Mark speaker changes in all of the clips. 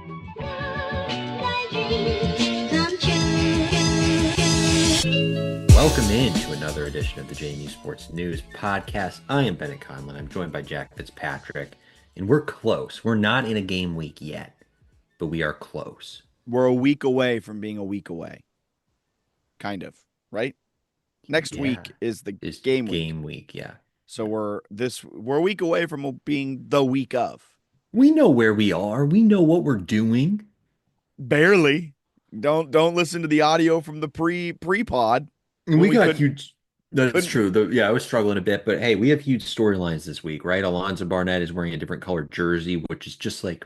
Speaker 1: Welcome in to another edition of the JMU Sports News Podcast. I am Bennett Conlon. I'm joined by Jack Fitzpatrick, and we're close. We're not in a game week yet, but we are close.
Speaker 2: We're a week away from being a week away. Kind of, right? Next week is the game week.
Speaker 1: Yeah.
Speaker 2: So we're a week away from being the week of.
Speaker 1: We know where we are. We know what we're doing.
Speaker 2: Barely. Don't listen to the audio from the pre-pod.
Speaker 1: And we got huge. That's true. I was struggling a bit, but hey, we have huge storylines this week, right? Alonza Barnett is wearing a different colored jersey, which is just for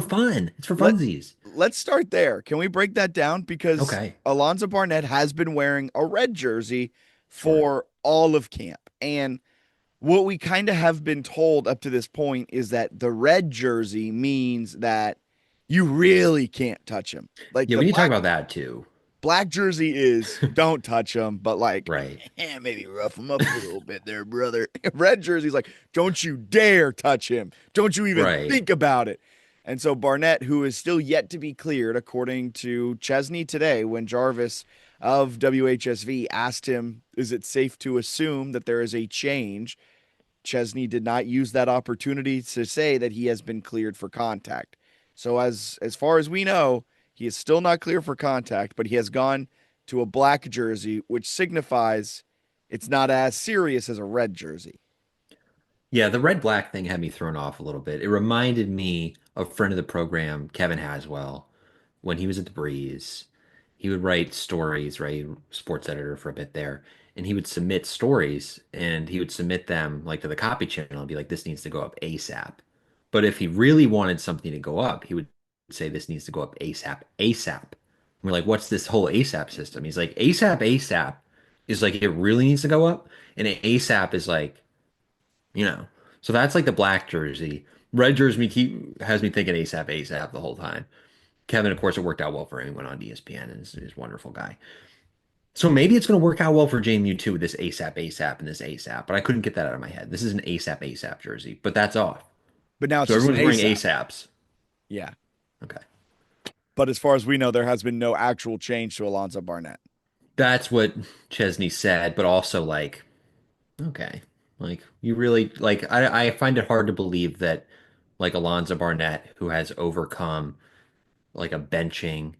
Speaker 1: fun. It's for funsies.
Speaker 2: Let's start there. Can we break that down? Because Alonza Barnett has been wearing a red jersey for all of camp. And what we kind of have been told up to this point is that the red jersey means that you really can't touch him.
Speaker 1: We need to talk about that too.
Speaker 2: Black jersey is don't touch him, but
Speaker 1: maybe
Speaker 2: rough him up a little bit there, brother. Red jersey's like, don't you dare touch him. Don't you even think about it. And so Barnett, who is still yet to be cleared, according to Chesney today, when Jarvis of WHSV asked him, is it safe to assume that there is a change? Chesney did not use that opportunity to say that he has been cleared for contact. So as far as we know, he is still not clear for contact, but he has gone to a black jersey, which signifies it's not as serious as a red jersey.
Speaker 1: Yeah, the red-black thing had me thrown off a little bit. It reminded me of a friend of the program, Kevin Haswell, when he was at the Breeze. He would write stories, right? Sports editor for a bit there. And he would submit stories, and he would submit them to the copy channel and be like, this needs to go up ASAP. But if he really wanted something to go up, he would say this needs to go up ASAP, ASAP. And we're like, what's this whole ASAP system? He's like, ASAP is it really needs to go up. And ASAP is so that's the black jersey. Red jersey has me thinking ASAP the whole time. Kevin, of course, it worked out well for him. He went on to ESPN and is a wonderful guy. So maybe it's going to work out well for JMU too with this ASAP and this ASAP. But I couldn't get that out of my head. This is an ASAP jersey, but that's off.
Speaker 2: But now it's
Speaker 1: everyone's wearing ASAPs.
Speaker 2: Yeah.
Speaker 1: Okay.
Speaker 2: But as far as we know, there has been no actual change to Alonza Barnett.
Speaker 1: That's what Chesney said, but also okay. You really I find it hard to believe that Alonza Barnett, who has overcome a benching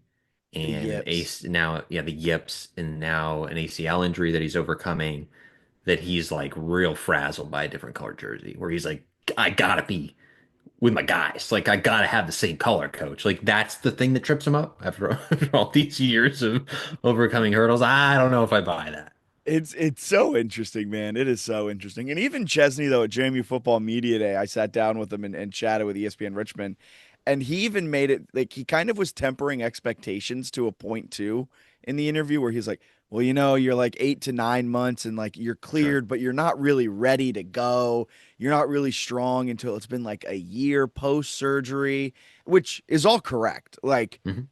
Speaker 1: and the yips and now an ACL injury that he's overcoming, that he's real frazzled by a different color jersey, where he's I gotta be with my guys. I gotta have the same color, coach. That's the thing that trips him up after all these years of overcoming hurdles. I don't know if I buy that.
Speaker 2: It's so interesting, man. It is so interesting. And even Chesney, though, at JMU Football Media Day, I sat down with him and chatted with ESPN Richmond. And he even made it he kind of was tempering expectations to a point, too, in the interview where he's like, well, you're 8 to 9 months and you're cleared, but you're not really ready to go. You're not really strong until it's been a year post surgery, which is all correct.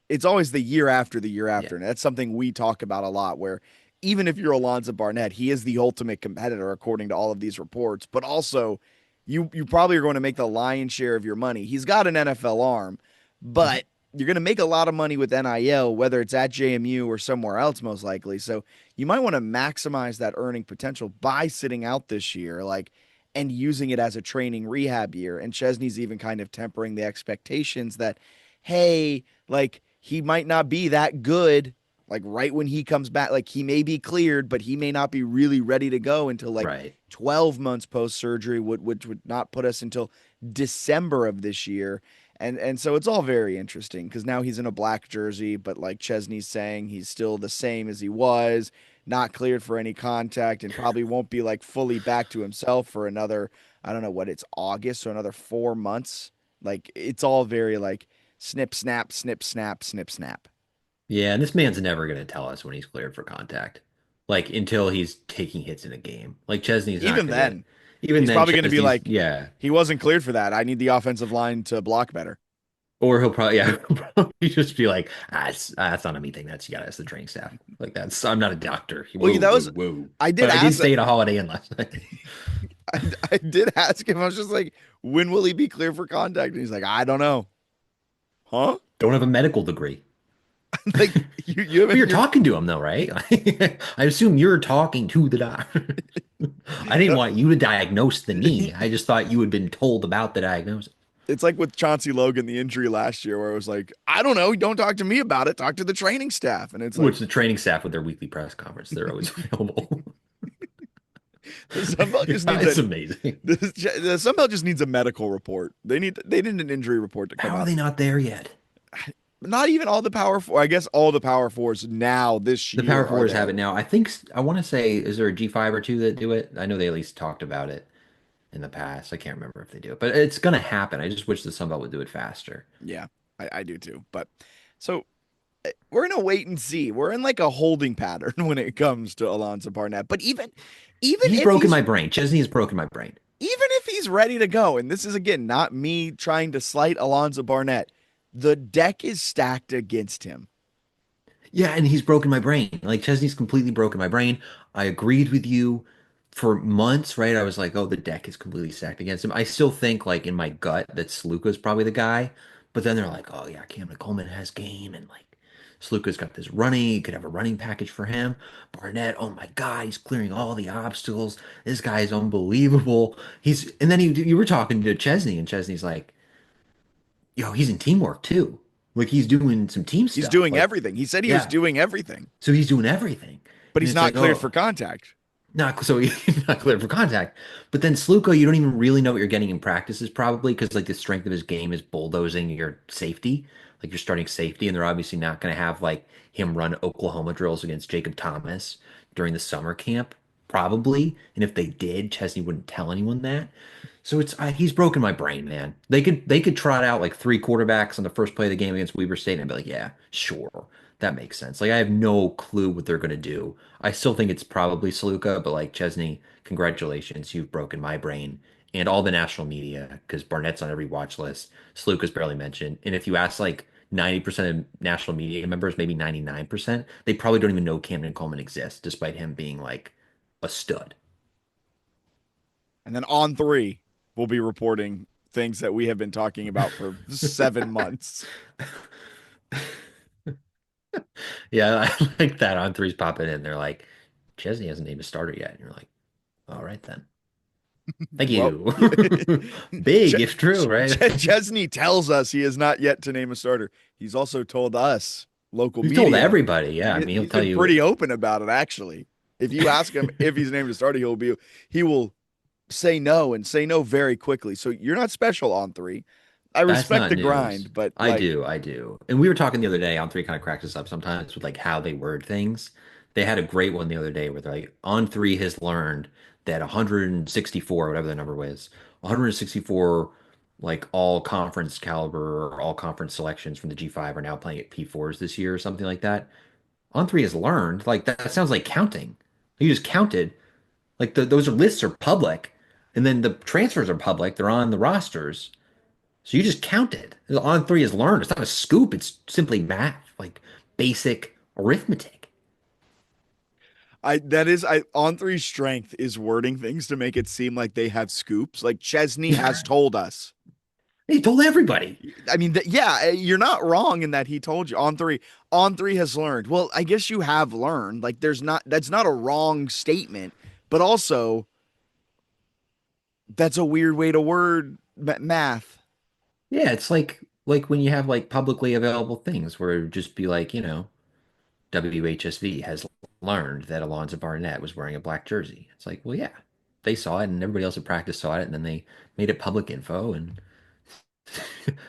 Speaker 2: It's always the year after.
Speaker 1: Yeah.
Speaker 2: And that's something we talk about a lot, where even if you're Alonza Barnett, he is the ultimate competitor, according to all of these reports. But also, you probably are going to make the lion's share of your money. He's got an NFL arm, but you're going to make a lot of money with NIL, whether it's at JMU or somewhere else, most likely. So you might want to maximize that earning potential by sitting out this year, and using it as a training rehab year. And Chesney's even kind of tempering the expectations that, hey, he might not be that good right when he comes back. He may be cleared, but he may not be really ready to go until 12 months post-surgery, which would not put us until December of this year. And so it's all very interesting because now he's in a black jersey, but Chesney's saying he's still the same as he was, not cleared for any contact, and probably won't be fully back to himself for another, I don't know what it's August, so another 4 months. It's all very snip, snap, snip, snap, snip, snap.
Speaker 1: Yeah, and this man's never going to tell us when he's cleared for contact, until he's taking hits in a game. Chesney's not
Speaker 2: even then.
Speaker 1: Even
Speaker 2: he's
Speaker 1: then,
Speaker 2: probably going to be
Speaker 1: yeah,
Speaker 2: he wasn't cleared for that. I need the offensive line to block better.
Speaker 1: Or he'll probably just be that's not a me thing. You gotta ask the training staff. I'm not a doctor.
Speaker 2: Whoa. I did
Speaker 1: stay at a Holiday Inn last night.
Speaker 2: I did ask him. I was just when will he be clear for contact? And he's like, I don't know. Huh?
Speaker 1: Don't have a medical degree.
Speaker 2: Like you
Speaker 1: But
Speaker 2: haven't
Speaker 1: you're
Speaker 2: you're
Speaker 1: talking to him though, right? I assume you're talking to the doctor. I didn't
Speaker 2: no,
Speaker 1: want you to diagnose the knee. I just thought you had been told about the diagnosis.
Speaker 2: it's like with Chauncey Logan, the injury last year, where it was like, I don't know, don't talk to me about it, talk to the training staff. And it's like
Speaker 1: Which the training staff with their weekly press conference, they're always available.
Speaker 2: the Sun Belt just needs
Speaker 1: It's amazing.
Speaker 2: the Sun Belt just needs a medical report. They need an injury report to come
Speaker 1: How are
Speaker 2: out.
Speaker 1: they not there yet?
Speaker 2: Not even all the power four. I guess all the power fours now this
Speaker 1: The
Speaker 2: year
Speaker 1: Power
Speaker 2: are
Speaker 1: Fours have it
Speaker 2: there.
Speaker 1: now. I think I want to say, is there a G5 or two that do it? I know they at least talked about it in the past. I can't remember if they do it, but it's gonna happen. I just wish the Sun Belt would do it faster.
Speaker 2: Yeah, I do too. But so we're in a wait and see. We're in like a holding pattern when it comes to Alonzo Barnett. But even
Speaker 1: He's
Speaker 2: if
Speaker 1: broken
Speaker 2: he's
Speaker 1: my brain. Chesney has broken my brain.
Speaker 2: even if he's ready to go, and this is again not me trying to slight Alonzo Barnett, the deck is stacked against him.
Speaker 1: Yeah, and he's broken my brain. Like Chesney's completely broken my brain. I agreed with you for months, right? I was like, oh, the deck is completely stacked against him. I still think like in my gut that Sluka's probably the guy, but then they're like, oh yeah, Cameron Coleman has game and like Sluka's got this running, he could have a running package for him. Barnett, oh my God, he's clearing all the obstacles. This guy is unbelievable. He's and then you were talking to Chesney and Chesney's like, yo, he's in teamwork too. Like he's doing some team
Speaker 2: He's
Speaker 1: stuff.
Speaker 2: doing
Speaker 1: Like,
Speaker 2: everything. He said he was
Speaker 1: yeah.
Speaker 2: doing everything,
Speaker 1: So he's doing everything.
Speaker 2: but
Speaker 1: And
Speaker 2: he's
Speaker 1: it's
Speaker 2: not
Speaker 1: like,
Speaker 2: cleared for
Speaker 1: oh,
Speaker 2: contact.
Speaker 1: not so he's not clear for contact. But then Sluka, you don't even really know what you're getting in practices probably because like the strength of his game is bulldozing your safety, like your starting safety, and they're obviously not going to have like him run Oklahoma drills against Jacob Thomas during the summer camp, probably. And if they did, Chesney wouldn't tell anyone that. So it's he's broken my brain, man. They could trot out like three quarterbacks on the first play of the game against Weber State and I'd be like, yeah, sure, that makes sense. Like I have no clue what they're gonna do. I still think it's probably Saluka, but like Chesney, congratulations, you've broken my brain and all the national media because Barnett's on every watch list. Saluka's barely mentioned, and if you ask like 90% of national media members, maybe 99%, they probably don't even know Camden Coleman exists, despite him being like a stud.
Speaker 2: And then on three, we'll be reporting things that we have been talking about for 7 months.
Speaker 1: Yeah, I like that on threes popping in. They're like, Chesney hasn't named a starter yet. And you're like, all right then. Thank
Speaker 2: Well,
Speaker 1: you. Big if true, right?
Speaker 2: Chesney tells us he has not yet to name a starter. He's also told us, local
Speaker 1: He's told
Speaker 2: media,
Speaker 1: everybody. Yeah, I mean, he'll
Speaker 2: he's
Speaker 1: tell
Speaker 2: been
Speaker 1: you.
Speaker 2: pretty open about it, actually. If you ask him if he's named a starter, he will say no and say no very quickly. So you're not special on three. I
Speaker 1: That's
Speaker 2: respect
Speaker 1: not
Speaker 2: the
Speaker 1: news.
Speaker 2: grind, but
Speaker 1: I
Speaker 2: like
Speaker 1: do, I do. And we were talking the other day on three kind of cracks us up sometimes with like how they word things. They had a great one the other day where they're like, on three has learned that 164, whatever the number was, 164 like all conference caliber or all conference selections from the G5 are now playing at P4s this year or something like that. On three has learned, like that sounds like counting. You just counted. Like those are lists are public, and then the transfers are public. They're on the rosters. So you just counted. On three is learned. It's not a scoop. It's simply math, like basic arithmetic.
Speaker 2: I that is I on three's strength is wording things to make it seem like they have scoops. Like Chesney has told us.
Speaker 1: He told everybody.
Speaker 2: I mean, yeah, you're not wrong in that he told you on three. On three has learned. Well, I guess you have learned. Like, that's not a wrong statement, but also that's a weird way to word math.
Speaker 1: Yeah, it's like when you have like publicly available things where it would just be like, WHSV has learned that Alonza Barnett was wearing a black jersey. It's like, well, yeah, they saw it and everybody else at practice saw it and then they made it public info and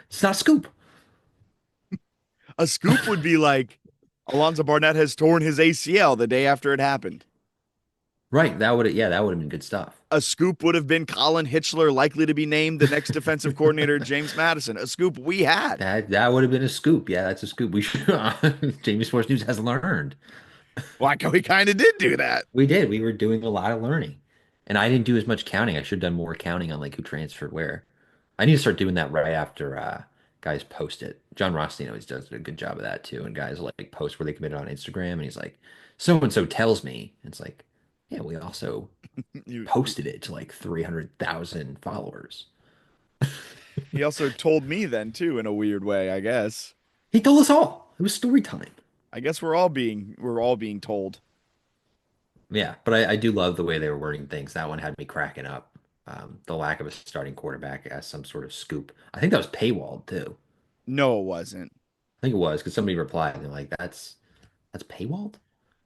Speaker 1: it's not a scoop.
Speaker 2: A scoop would be like Alonzo Barnett has torn his ACL the day after it happened.
Speaker 1: Right. That would have been good stuff.
Speaker 2: A scoop would have been Colin Hitchler likely to be named the next defensive coordinator, James Madison. A scoop we had.
Speaker 1: That would have been a scoop. Yeah, that's a scoop. We should Jamie Sports News has learned.
Speaker 2: Like we kind of did do that.
Speaker 1: We did. We were doing a lot of learning. And I didn't do as much counting. I should have done more counting on like who transferred where. I need to start doing that right after guys post it. John Rothstein always does a good job of that too. And guys like post where they committed on Instagram and he's like, so and so tells me. And it's like, yeah, we also
Speaker 2: You
Speaker 1: posted it to like 300,000 followers.
Speaker 2: He also told me then too in a weird way, I guess.
Speaker 1: He told us all. It was story time.
Speaker 2: I guess we're all being told.
Speaker 1: Yeah, but I do love the way they were wording things. That one had me cracking up. The lack of a starting quarterback as some sort of scoop. I think that was paywalled too.
Speaker 2: No, it wasn't.
Speaker 1: I think it was because somebody replied and they're like, that's paywalled?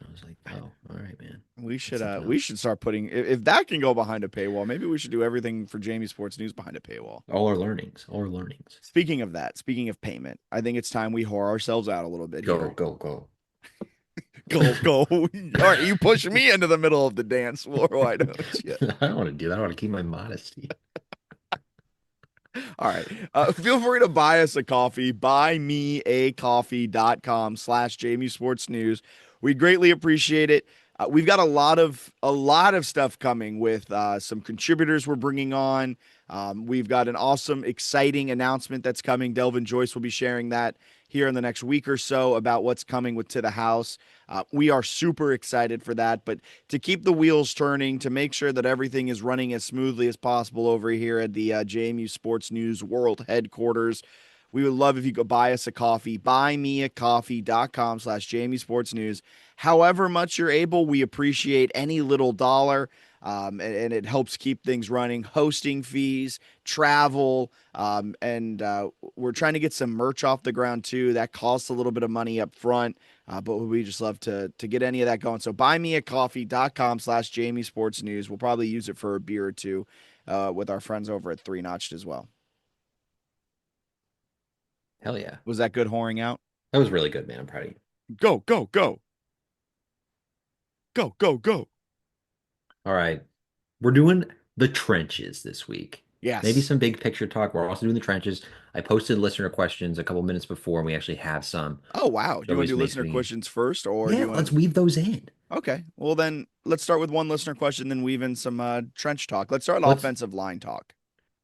Speaker 1: I was like, oh, all right, man.
Speaker 2: We
Speaker 1: That's
Speaker 2: should uh
Speaker 1: something
Speaker 2: we
Speaker 1: else.
Speaker 2: should start putting if that can go behind a paywall, maybe we should do everything for Jamie Sports News behind a paywall.
Speaker 1: All our learnings, all our learnings.
Speaker 2: Speaking of that, speaking of payment, I think it's time we whore ourselves out a little bit
Speaker 1: Go,
Speaker 2: here.
Speaker 1: go, go.
Speaker 2: Go, go. All right, you push me into the middle of the dance floor, why don't you?
Speaker 1: I don't want to do that. I want to keep my modesty.
Speaker 2: All right. Feel free to buy us a coffee. Buymeacoffee.com/Jamie Sports News. We greatly appreciate it. We've got a lot of stuff coming with some contributors we're bringing on. We've got an awesome, exciting announcement that's coming. Delvin Joyce will be sharing that here in the next week or so about what's coming with To the House. We are super excited for that. But to keep the wheels turning, to make sure that everything is running as smoothly as possible over here at the JMU Sports News World Headquarters, we would love if you could buy us a coffee. Buymeacoffee.com/JMU Sports News. However much you're able, we appreciate any little dollar. And it helps keep things running. Hosting fees, travel, and we're trying to get some merch off the ground too. That costs a little bit of money up front, but we just love to get any of that going. So buymeacoffee.com/Jamie Sports News. We'll probably use it for a beer or two with our friends over at Three Notched as well.
Speaker 1: Hell yeah.
Speaker 2: Was that good whoring out?
Speaker 1: That was really good, man. I'm proud of you.
Speaker 2: Go, go, go, go, go, go.
Speaker 1: All right. We're doing the trenches this week. Maybe
Speaker 2: Yes.
Speaker 1: some big picture talk. We're also doing the trenches. I posted listener questions a couple minutes before, and we actually have some,
Speaker 2: Oh, wow. Do
Speaker 1: which
Speaker 2: you want to
Speaker 1: always
Speaker 2: do
Speaker 1: makes
Speaker 2: listener
Speaker 1: me,
Speaker 2: questions first, or do
Speaker 1: yeah,
Speaker 2: you want
Speaker 1: let's
Speaker 2: to?
Speaker 1: weave those in.
Speaker 2: Okay. Well, then let's start with one listener question, then weave in some trench talk. Let's start
Speaker 1: Let's,
Speaker 2: offensive line talk.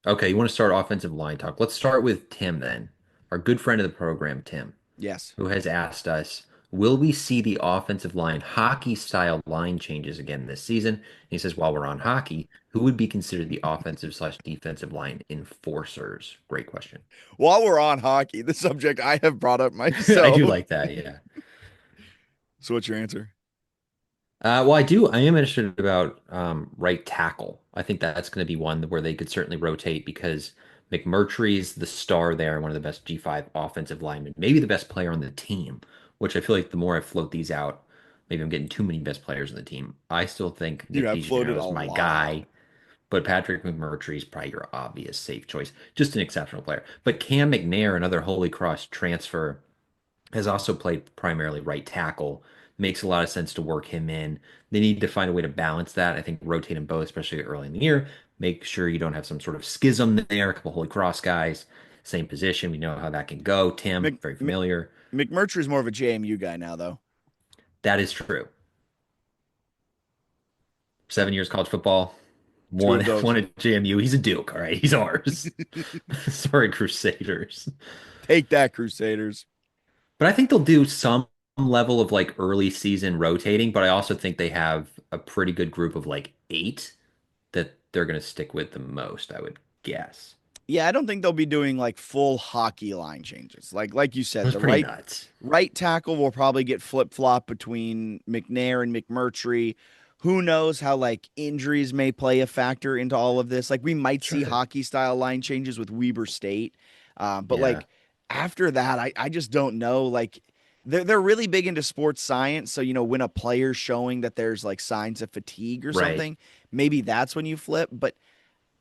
Speaker 1: okay, you want to start offensive line talk. Let's start with Tim then, our good friend of the program, Tim,
Speaker 2: Yes.
Speaker 1: who has asked us, will we see the offensive line hockey style line changes again this season? And he says, while we're on hockey, who would be considered the offensive slash defensive line enforcers? Great question.
Speaker 2: While we're on hockey, the subject I have brought up
Speaker 1: I
Speaker 2: myself.
Speaker 1: do like that, yeah.
Speaker 2: So, what's your answer?
Speaker 1: Well, I do. I am interested about right tackle. I think that's going to be one where they could certainly rotate because McMurtry's the star there, one of the best G5 offensive linemen, maybe the best player on the team, which I feel like the more I float these out, maybe I'm getting too many best players on the team. I still think
Speaker 2: You
Speaker 1: Nick
Speaker 2: have floated
Speaker 1: DeGennaro
Speaker 2: a
Speaker 1: is my
Speaker 2: lot.
Speaker 1: guy, but Patrick McMurtry is probably your obvious safe choice. Just an exceptional player. But Cam McNair, another Holy Cross transfer, has also played primarily right tackle. Makes a lot of sense to work him in. They need to find a way to balance that. I think rotate them both, especially early in the year. Make sure you don't have some sort of schism there. A couple Holy Cross guys, same position. We know how that can go. Tim,
Speaker 2: Mc,
Speaker 1: very
Speaker 2: Mc,
Speaker 1: familiar.
Speaker 2: McMurtry's more of a JMU guy now, though.
Speaker 1: That is true. 7 years college football.
Speaker 2: Two
Speaker 1: One
Speaker 2: of those.
Speaker 1: one at JMU. He's a Duke, all right. He's ours. Sorry, Crusaders.
Speaker 2: Take that, Crusaders.
Speaker 1: But I think they'll do some level of like early season rotating, but I also think they have a pretty good group of like eight that they're going to stick with the most, I would guess.
Speaker 2: Yeah, I don't think they'll be doing like full hockey line changes. Like you
Speaker 1: It
Speaker 2: said,
Speaker 1: was
Speaker 2: the
Speaker 1: pretty
Speaker 2: right
Speaker 1: nuts.
Speaker 2: right tackle will probably get flip flop between McNair and McMurtry. Who knows how like injuries may play a factor into all of this? Like we might see
Speaker 1: Sure.
Speaker 2: hockey style line changes with Weber State, but
Speaker 1: Yeah.
Speaker 2: like after that, I just don't know. Like they're really big into sports science, so when a player's showing that there's like signs of fatigue or
Speaker 1: Right.
Speaker 2: something, maybe that's when you flip. But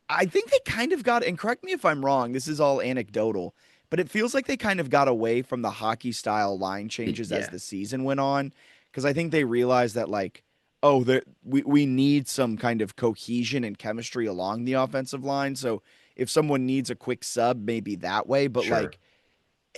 Speaker 2: I think they kind of got, and correct me if I'm wrong, this is all anecdotal, but it feels like they kind of got away from the hockey style line changes as
Speaker 1: Yeah.
Speaker 2: the season went on. Because I think they realized that, like, oh, we need some kind of cohesion and chemistry along the offensive line. So if someone needs a quick sub, maybe that way. But,
Speaker 1: Sure.
Speaker 2: like,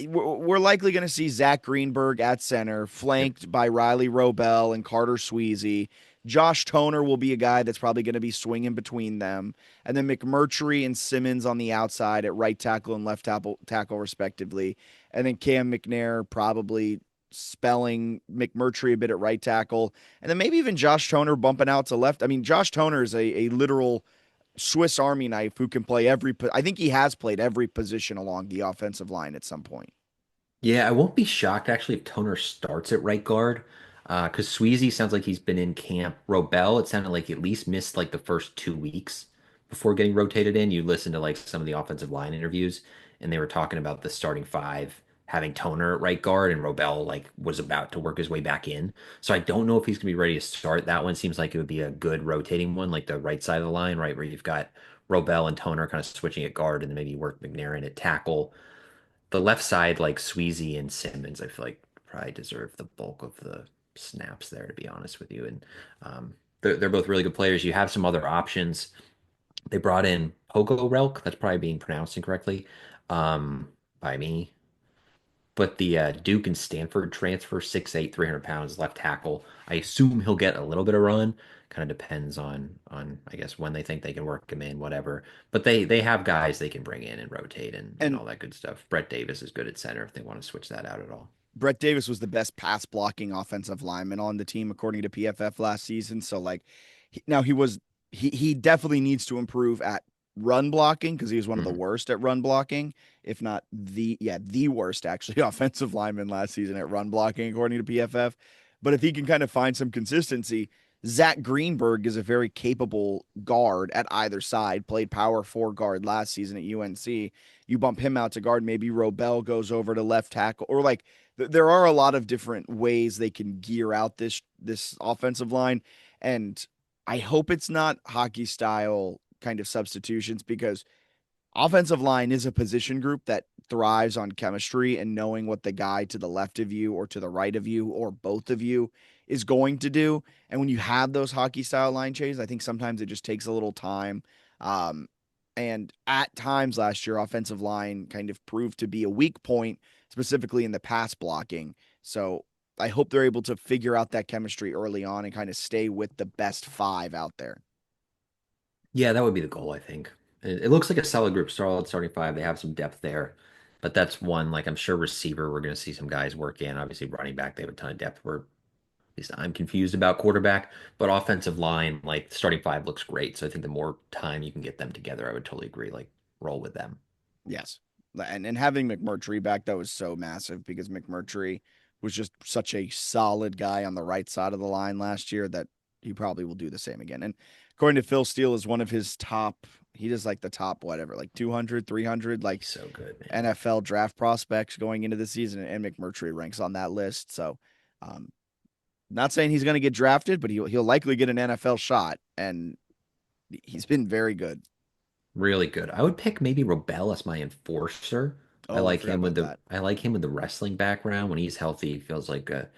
Speaker 2: we're likely going to see Zach Greenberg at center,
Speaker 1: Yep.
Speaker 2: flanked by Riley Robel and Carter Sweezy. Josh Toner will be a guy that's probably going to be swinging between them. And then McMurtry and Simmons on the outside at right tackle and left tackle respectively. And then Cam McNair probably spelling McMurtry a bit at right tackle. And then maybe even Josh Toner bumping out to left. I mean, Josh Toner is a literal Swiss Army knife who can play every. I think he has played every position along the offensive line at some point.
Speaker 1: Yeah, I won't be shocked actually if Toner starts at right guard. Because Sweezy sounds like he's been in camp. Robel, it sounded like he at least missed like the first 2 weeks before getting rotated in. You listen to like some of the offensive line interviews, and they were talking about the starting five having Toner at right guard, and Robel like was about to work his way back in. So I don't know if he's gonna be ready to start. That one seems like it would be a good rotating one, like the right side of the line, right, where you've got Robel and Toner kind of switching at guard, and then maybe work McNair at tackle. The left side, like Sweezy and Simmons, I feel like probably deserve the bulk of the snaps there, to be honest with you. And they're both really good players. You have some other options. They brought in Pogo Relk. That's probably being pronounced incorrectly by me. But the Duke and Stanford transfer, 6'8", 300 pounds, left tackle. I assume he'll get a little bit of run. Kind of depends on I guess when they think they can work him in, whatever. But they have guys they can bring in and rotate and
Speaker 2: And
Speaker 1: all that good stuff. Brett Davis is good at center if they want to switch that out at all.
Speaker 2: Brett Davis was the best pass blocking offensive lineman on the team according to PFF last season. So like now he definitely needs to improve at run blocking because he was one of the
Speaker 1: Mhm.
Speaker 2: worst at run blocking, if not the worst actually offensive lineman last season at run blocking according to PFF. But if he can kind of find some consistency, Zach Greenberg is a very capable guard at either side. Played power four guard last season at UNC. You bump him out to guard, maybe Robel goes over to left tackle, or like there are a lot of different ways they can gear out this offensive line, and I hope it's not hockey style kind of substitutions because offensive line is a position group that thrives on chemistry and knowing what the guy to the left of you or to the right of you or both of you is going to do. And when you have those hockey style line changes, I think sometimes it just takes a little time. Um, and at times last year, offensive line kind of proved to be a weak point, specifically in the pass blocking. So I hope they're able to figure out that chemistry early on and kind of stay with the best five out there.
Speaker 1: Yeah, that would be the goal, I think. It looks like a solid group, solid starting five. They have some depth there, but that's one. Like I'm sure receiver, we're going to see some guys work in. Obviously, running back, they have a ton of depth. We're at least I'm confused about quarterback, but offensive line, like the starting five looks great. So I think the more time you can get them together, I would totally agree. Like roll with them.
Speaker 2: Yes. And having McMurtry back, that was so massive because McMurtry was just such a solid guy on the right side of the line last year that he probably will do the same again. And according to Phil Steele, is one of his top, he does like the top, whatever, like 200, 300, like
Speaker 1: He's so good, man.
Speaker 2: NFL draft prospects going into the season. And McMurtry ranks on that list. So, um, not saying he's going to get drafted, but he'll likely get an NFL shot. And he's been very good.
Speaker 1: Really good. I would pick maybe Robel as my enforcer.
Speaker 2: Oh, I forgot about that.
Speaker 1: I like him with the wrestling background. When he's healthy, he feels like a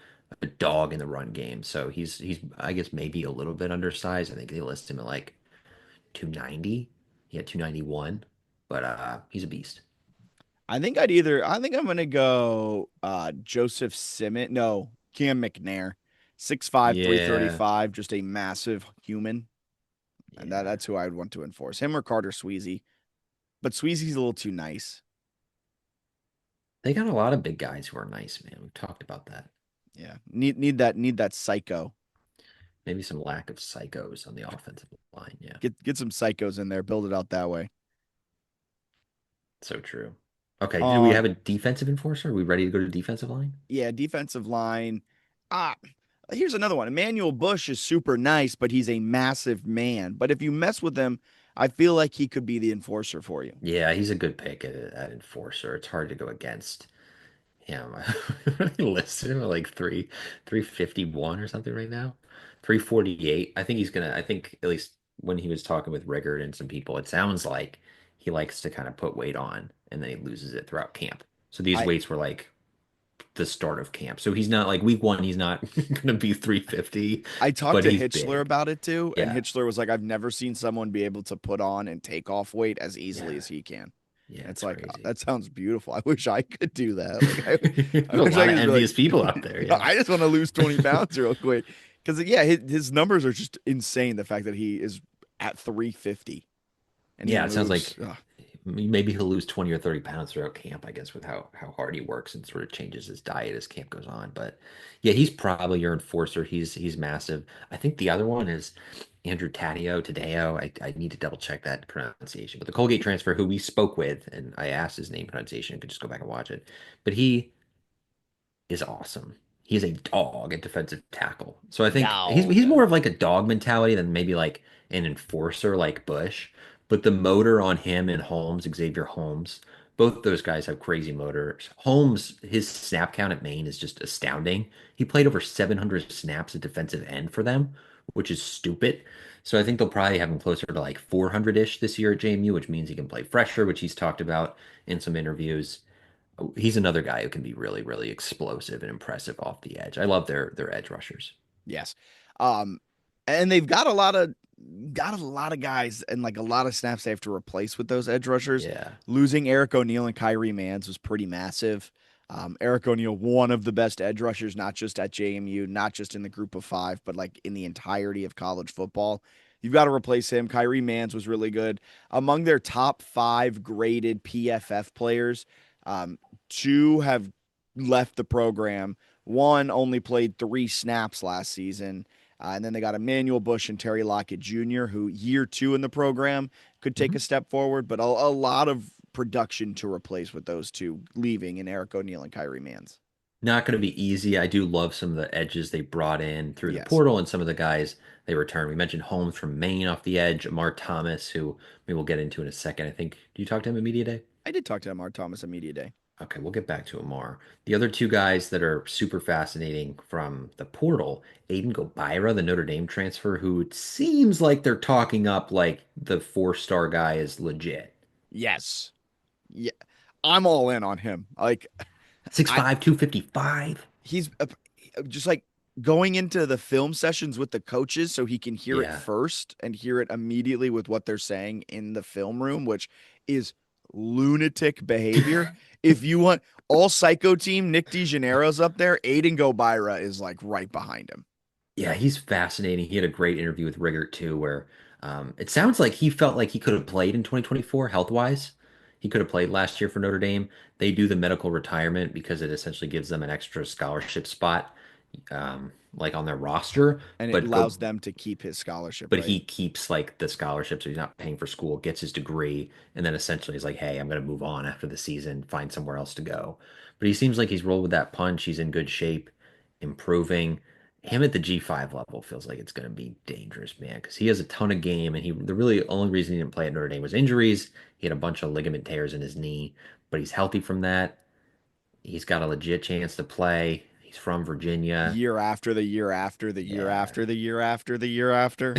Speaker 1: dog in the run game. So he's I guess maybe a little bit undersized. I think they list him at like 290. He had 291, but he's a beast.
Speaker 2: I think I'm gonna go Joseph Simmons. No, Cam McNair. 6'5",
Speaker 1: Yeah,
Speaker 2: 335, just a massive human. And
Speaker 1: yeah.
Speaker 2: that's who I would want to enforce. Him or Carter Sweezy. But Sweezy's a little too nice.
Speaker 1: They got a lot of big guys who are nice, man. We've talked about that.
Speaker 2: Yeah. Need that psycho.
Speaker 1: Maybe some lack of psychos on the offensive line. Yeah,
Speaker 2: Get some psychos in there, build it out that way.
Speaker 1: so true. Okay, do we
Speaker 2: On
Speaker 1: have a defensive enforcer? Are we ready to go to defensive line?
Speaker 2: Yeah, defensive line. Ah, here's another one. Emmanuel Bush is super nice, but he's a massive man. But if you mess with him, I feel like he could be the enforcer for you.
Speaker 1: Yeah, he's a good pick at enforcer. It's hard to go against him. He listed him at like 351 or something right now. 348. I think he's gonna I think at least when he was talking with Riggard and some people, it sounds like he likes to kind of put weight on and then he loses it throughout camp. So these
Speaker 2: I
Speaker 1: weights were like the start of camp. So he's not like week one, he's not gonna be 350,
Speaker 2: I talked
Speaker 1: but
Speaker 2: to
Speaker 1: he's
Speaker 2: Hitchler
Speaker 1: big.
Speaker 2: about it too, and
Speaker 1: Yeah.
Speaker 2: Hitchler was like, "I've never seen someone be able to put on and take off weight as easily
Speaker 1: Yeah.
Speaker 2: as he can."
Speaker 1: Yeah,
Speaker 2: And it's
Speaker 1: it's
Speaker 2: like,
Speaker 1: crazy.
Speaker 2: that sounds beautiful. I wish I could do that. Like,
Speaker 1: There's
Speaker 2: I
Speaker 1: a
Speaker 2: wish I
Speaker 1: lot of
Speaker 2: could just be like,
Speaker 1: envious people out there, yeah.
Speaker 2: I just want to lose 20 pounds real quick. Because yeah, his numbers are just insane. The fact that he is at 350 and he
Speaker 1: Yeah, it sounds
Speaker 2: moves.
Speaker 1: like
Speaker 2: Ugh.
Speaker 1: Maybe he'll lose 20 or 30 pounds throughout camp, I guess, with how hard he works and sort of changes his diet as camp goes on. But yeah, he's probably your enforcer. He's massive. I think the other one is Andrew Tadeo. I need to double check that pronunciation. But the Colgate transfer who we spoke with, and I asked his name pronunciation, you could just go back and watch it. But he is awesome. He's a dog at defensive tackle. So I think he's
Speaker 2: Dog.
Speaker 1: more of like a dog mentality than maybe like an enforcer like Bush. But the motor on him and Holmes, Xavier Holmes, both those guys have crazy motors. Holmes, his snap count at Maine is just astounding. He played over 700 snaps at defensive end for them, which is stupid. So I think they'll probably have him closer to like 400-ish this year at JMU, which means he can play fresher, which he's talked about in some interviews. He's another guy who can be really, really explosive and impressive off the edge. I love their edge rushers.
Speaker 2: Yes. Um, and they've got a lot of guys and like a lot of snaps they have to replace with those edge rushers.
Speaker 1: Yeah.
Speaker 2: Losing Eric O'Neill and Kyrie Mans was pretty massive. Eric O'Neill, one of the best edge rushers, not just at JMU, not just in the group of five, but like in the entirety of college football. You've got to replace him. Kyrie Mans was really good. Among their top five graded PFF players, um, two have left the program. One only played 3 snaps last season. And then they got Emmanuel Bush and Terry Lockett Jr., who year two in the program could take
Speaker 1: Mhm.
Speaker 2: a step forward, but a lot of production to replace with those two leaving in Eric O'Neill and Kyrie Mans.
Speaker 1: Not going to be easy. I do love some of the edges they brought in through the
Speaker 2: Yes.
Speaker 1: portal and some of the guys they returned. We mentioned Holmes from Maine off the edge, Amar Thomas, who maybe we'll get into in a second. I think, do you talk to him at Media Day?
Speaker 2: I did talk to Amar Thomas at Media Day.
Speaker 1: Okay, we'll get back to Amar. The other two guys that are super fascinating from the portal, Aiden Gobira, the Notre Dame transfer, who it seems like they're talking up like the 4-star guy is legit.
Speaker 2: Yes. Yeah. I'm all in on him. Like, I
Speaker 1: 6'5", 255.
Speaker 2: he's just like going into the film sessions with the coaches so he can hear it
Speaker 1: Yeah.
Speaker 2: first and hear it immediately with what they're saying in the film room, which is lunatic behavior. If you want all psycho team, Nick DeGennaro's up there. Aiden Gobira is like right behind him.
Speaker 1: Yeah, he's fascinating. He had a great interview with Riggert too, where it sounds like he felt like he could have played in 2024 health-wise. He could have played last year for Notre Dame. They do the medical retirement because it essentially gives them an extra scholarship spot, like on their roster.
Speaker 2: And it
Speaker 1: But
Speaker 2: allows
Speaker 1: go,
Speaker 2: them to keep his scholarship,
Speaker 1: but
Speaker 2: right?
Speaker 1: he keeps like the scholarship, so he's not paying for school, gets his degree, and then essentially he's like, "Hey, I'm going to move on after the season, find somewhere else to go." But he seems like he's rolled with that punch. He's in good shape, improving. Him at the G5 level feels like it's going to be dangerous, man, because he has a ton of game, and the really only reason he didn't play at Notre Dame was injuries. He had a bunch of ligament tears in his knee, but he's healthy from that. He's got a legit chance to play. He's from Virginia.
Speaker 2: Year after the year after the year
Speaker 1: Yeah.
Speaker 2: after the year after the year after.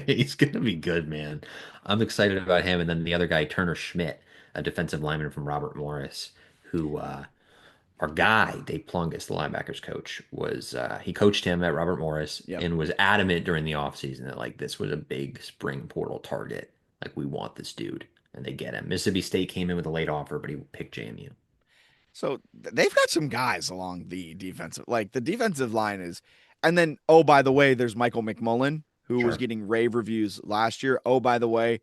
Speaker 1: He's gonna be good, man. I'm excited about him. And then the other guy, Turner Schmidt, a defensive lineman from Robert Morris, who our guy, Dave Plungus, the linebackers coach, was he coached him at Robert Morris
Speaker 2: Yep.
Speaker 1: and was adamant during the offseason that like this was a big spring portal target. Like we want this dude. And they get him. Mississippi State came in with a late offer, but he picked JMU.
Speaker 2: So they've got some guys along the defensive, like the defensive line is, and then oh by the way, there's Michael McMullen who was
Speaker 1: Sure.
Speaker 2: getting rave reviews last year. Oh by the way,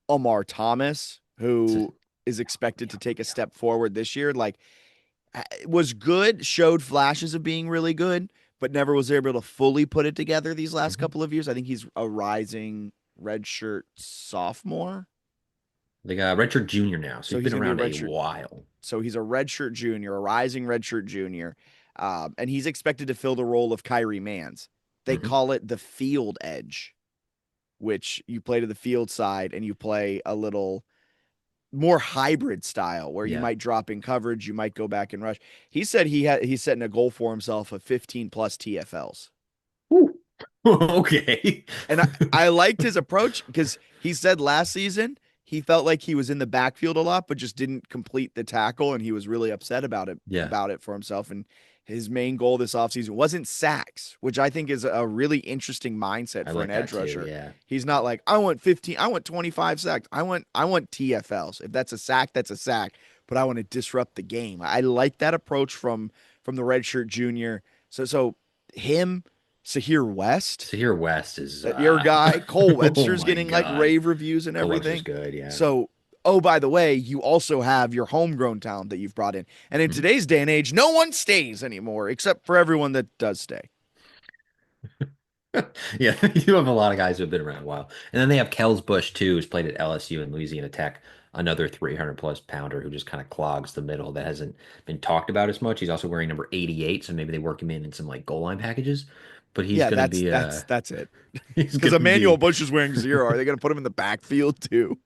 Speaker 2: Omar Thomas
Speaker 1: It's
Speaker 2: who is expected to take a step forward this year. Like was good, showed flashes of being really good, but never was able to fully put it together these last
Speaker 1: Mhm.
Speaker 2: couple of years. I think he's a rising redshirt sophomore,
Speaker 1: They got Richard Jr. now, so
Speaker 2: so
Speaker 1: he's
Speaker 2: he's
Speaker 1: been
Speaker 2: going to be a
Speaker 1: around a
Speaker 2: redshirt.
Speaker 1: while.
Speaker 2: So he's a redshirt junior, a rising redshirt junior, and he's expected to fill the role of Kyrie Mans. They
Speaker 1: Hmm.
Speaker 2: call it the field edge, which you play to the field side and you play a little more hybrid style where you
Speaker 1: Yeah.
Speaker 2: might drop in coverage, you might go back and rush. He said he's setting a goal for himself of 15 plus TFLs.
Speaker 1: Ooh. Okay.
Speaker 2: And I liked his approach because he said last season he felt like he was in the backfield a lot, but just didn't complete the tackle, and he was really upset
Speaker 1: Yeah,
Speaker 2: about it for himself. And his main goal this offseason wasn't sacks, which I think is a really interesting mindset
Speaker 1: I
Speaker 2: for an
Speaker 1: like that
Speaker 2: edge
Speaker 1: too.
Speaker 2: rusher.
Speaker 1: Yeah.
Speaker 2: He's not like, I want 15, I want 25 sacks. I want TFLs. If that's a sack, that's a sack. But I want to disrupt the game. I like that approach from the redshirt junior. So him, Sahir West,
Speaker 1: Sahir West is
Speaker 2: your guy Cole
Speaker 1: oh
Speaker 2: Webster's
Speaker 1: my
Speaker 2: getting like
Speaker 1: God.
Speaker 2: rave reviews and
Speaker 1: Cole Webster's
Speaker 2: everything.
Speaker 1: good, yeah.
Speaker 2: So Oh, by the way, you also have your homegrown talent that you've brought in. And in
Speaker 1: Mhm.
Speaker 2: today's day and age, no one stays anymore except for everyone that does stay.
Speaker 1: Yeah, you do have a lot of guys who have been around a while. And then they have Kels Busch too, who's played at LSU and Louisiana Tech, another 300 plus pounder who just kind of clogs the middle that hasn't been talked about as much. He's also wearing number 88, so maybe they work him in some like goal line packages. But he's
Speaker 2: Yeah,
Speaker 1: gonna
Speaker 2: that's
Speaker 1: be
Speaker 2: that's that's it.
Speaker 1: he's
Speaker 2: Because
Speaker 1: gonna
Speaker 2: Emmanuel
Speaker 1: be
Speaker 2: Bush is wearing zero. Are they going to put him in the backfield too?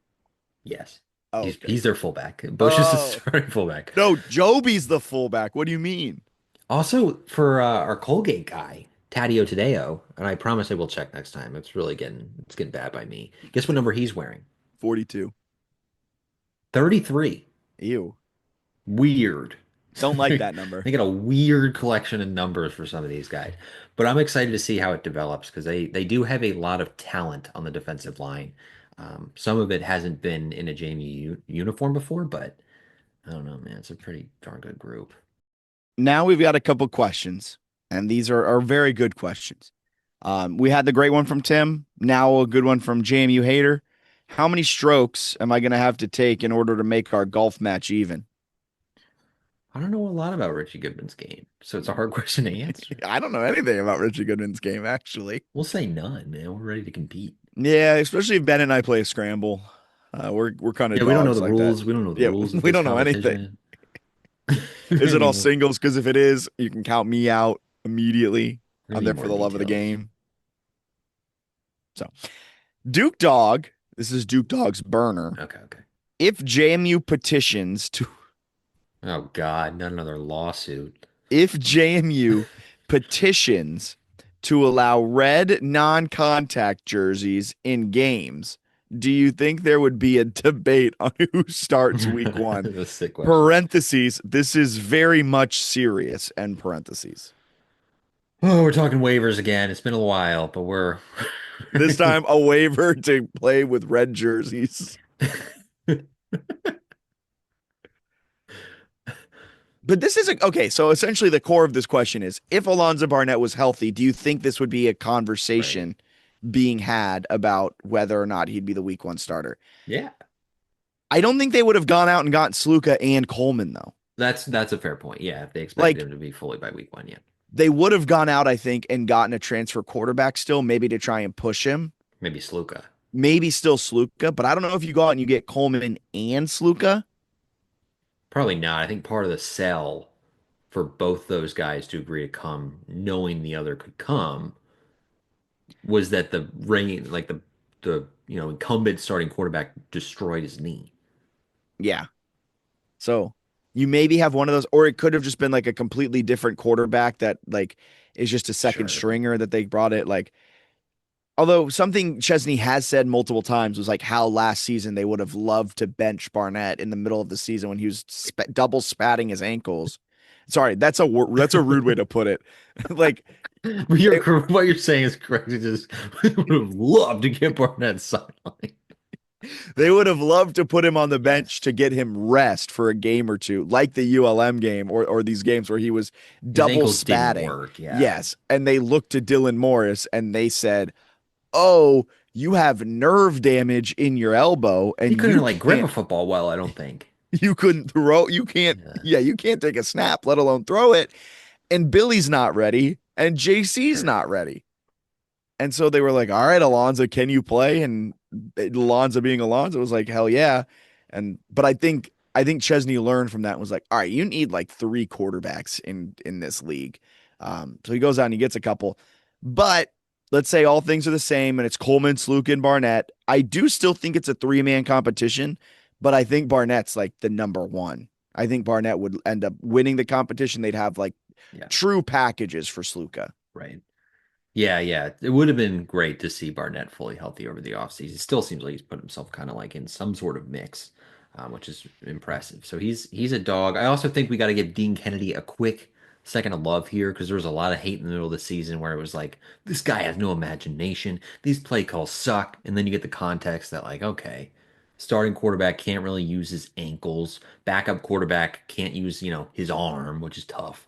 Speaker 1: yes.
Speaker 2: Oh,
Speaker 1: He's
Speaker 2: okay.
Speaker 1: their fullback. Bush is the
Speaker 2: Oh,
Speaker 1: starting fullback.
Speaker 2: no, Joby's the fullback. What do you mean?
Speaker 1: Also for our Colgate guy, Tadio Tadeo, and I promise I will check next time. It's getting bad by me. Guess what number he's wearing?
Speaker 2: 42.
Speaker 1: 33.
Speaker 2: Ew. Weird.
Speaker 1: Weird.
Speaker 2: Don't like that number.
Speaker 1: They got a weird collection of numbers for some of these guys. But I'm excited to see how it develops because they do have a lot of talent on the defensive line. Some of it hasn't been in a JMU uniform before, but I don't know, man. It's a pretty darn good group.
Speaker 2: Now we've got a couple questions, and these are very good questions. We had the great one from Tim. Now a good one from JMU Hater. How many strokes am I going to have to take in order to make our golf match even?
Speaker 1: I don't know a lot about Richie Goodman's game, so it's a hard question to answer.
Speaker 2: I don't know anything about Richie Goodman's game, actually.
Speaker 1: We'll say none, man. We're ready to compete.
Speaker 2: Yeah, especially if Ben and I play a scramble. We're kind of
Speaker 1: Yeah, we don't know
Speaker 2: dogs
Speaker 1: the
Speaker 2: like that.
Speaker 1: rules. We don't know the
Speaker 2: Yeah,
Speaker 1: rules of
Speaker 2: we
Speaker 1: this
Speaker 2: don't know anything.
Speaker 1: competition.
Speaker 2: Is it all
Speaker 1: We're
Speaker 2: singles? Because if it is, you can count me out immediately.
Speaker 1: gonna
Speaker 2: I'm
Speaker 1: need
Speaker 2: there for
Speaker 1: more
Speaker 2: the love of the
Speaker 1: details.
Speaker 2: game. So, Duke Dog, this is Duke Dog's burner.
Speaker 1: Okay, okay.
Speaker 2: If JMU petitions to,
Speaker 1: Oh God, not another lawsuit.
Speaker 2: if JMU petitions to allow red non-contact jerseys in games, do you think there would be a debate on who starts week one?
Speaker 1: That's a sick question.
Speaker 2: Parentheses, this is very much serious, end parentheses.
Speaker 1: Oh, we're talking waivers again. It's been a while, but we're
Speaker 2: This time a waiver to play with red jerseys. But this isn't okay. So essentially, the core of this question is if Alonza Barnett was healthy, do you think this would be a
Speaker 1: right.
Speaker 2: conversation being had about whether or not he'd be the week one starter?
Speaker 1: Yeah,
Speaker 2: I don't think they would have gone out and gotten Sluka and Coleman, though.
Speaker 1: that's a fair point. Yeah, if they expected
Speaker 2: Like,
Speaker 1: him to be fully by week one, yeah.
Speaker 2: they would have gone out, I think, and gotten a transfer quarterback still, maybe to try and push him.
Speaker 1: Maybe Sluka.
Speaker 2: Maybe still Sluka, but I don't know if you go out and you get Coleman and Sluka.
Speaker 1: Probably not. I think part of the sell for both those guys to agree to come, knowing the other could come, was that the rain, like the incumbent starting quarterback destroyed his knee.
Speaker 2: Yeah. So you maybe have one of those, or it could have just been like a completely different quarterback that like is just a second
Speaker 1: Sure.
Speaker 2: stringer that they brought it. Like, although something Chesney has said multiple times was like how last season they would have loved to bench Barnett in the middle of the season when he was double spatting his ankles. Sorry, that's a rude way to put it. Like
Speaker 1: But
Speaker 2: they,
Speaker 1: what you're saying is correct. It just we would have loved to get Barnett sideline.
Speaker 2: they would have loved to put him on the bench
Speaker 1: Yes.
Speaker 2: to get him rest for a game or two, like the ULM game or these games where he was
Speaker 1: His
Speaker 2: double
Speaker 1: ankles didn't
Speaker 2: spatting.
Speaker 1: work. Yeah.
Speaker 2: Yes. And they looked to Dylan Morris and they said, "Oh, you have nerve damage in your elbow
Speaker 1: He
Speaker 2: and
Speaker 1: couldn't
Speaker 2: you
Speaker 1: like grip a
Speaker 2: can't,
Speaker 1: football well, I don't think.
Speaker 2: you couldn't throw, you can't,
Speaker 1: Yeah.
Speaker 2: yeah, you can't take a snap, let alone throw it." And Billy's not ready and JC's
Speaker 1: Sure.
Speaker 2: not ready. And so they were like, "All right, Alonza, can you play?" And Alonza being Alonza was like, "Hell yeah." And but I think Chesney learned from that and was like, "All right, you need like three quarterbacks in this league." So he goes out and he gets a couple. But let's say all things are the same and it's Coleman, Sluke, and Barnett. I do still think it's a three-man competition, but I think Barnett's like the number one. I think Barnett would end up winning the competition. They'd have like
Speaker 1: Yeah.
Speaker 2: true packages for Sluka.
Speaker 1: Right. Yeah, yeah. It would have been great to see Barnett fully healthy over the offseason. It still seems like he's put himself kind of like in some sort of mix, which is impressive. So he's a dog. I also think we got to give Dean Kennedy a quick second of love here because there was a lot of hate in the middle of the season where it was like, this guy has no imagination. These play calls suck. And then you get the context that like, okay, starting quarterback can't really use his ankles. Backup quarterback can't use, his arm, which is tough.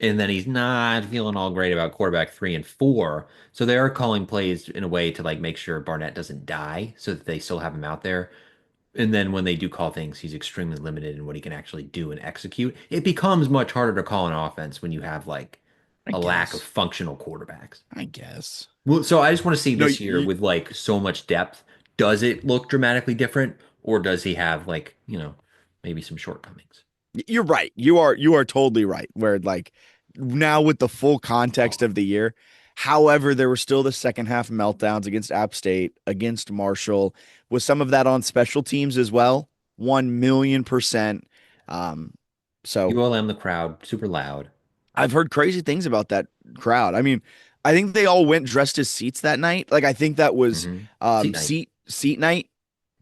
Speaker 1: And then he's not feeling all great about quarterback 3 and 4. So they are calling plays in a way to like make sure Barnett doesn't die so that they still have him out there. And then when they do call things, he's extremely limited in what he can actually do and execute. It becomes much harder to call an offense when you have like
Speaker 2: I
Speaker 1: a lack of
Speaker 2: guess.
Speaker 1: functional quarterbacks.
Speaker 2: I guess.
Speaker 1: Well, so I just want to see
Speaker 2: No,
Speaker 1: this year with like so much depth, does it look dramatically different, or does he have like, maybe some shortcomings?
Speaker 2: you're right. You are totally right. Where like now with the full context of the year, however, there were still the second half meltdowns against App State, against Marshall, with some of that on special teams as well. 1,000,000%. Um, so
Speaker 1: ULM, the crowd, super loud.
Speaker 2: I've heard crazy things about that crowd. I mean, I think they all went dressed as seats that night. Like I think that was
Speaker 1: Seat night.
Speaker 2: seat night,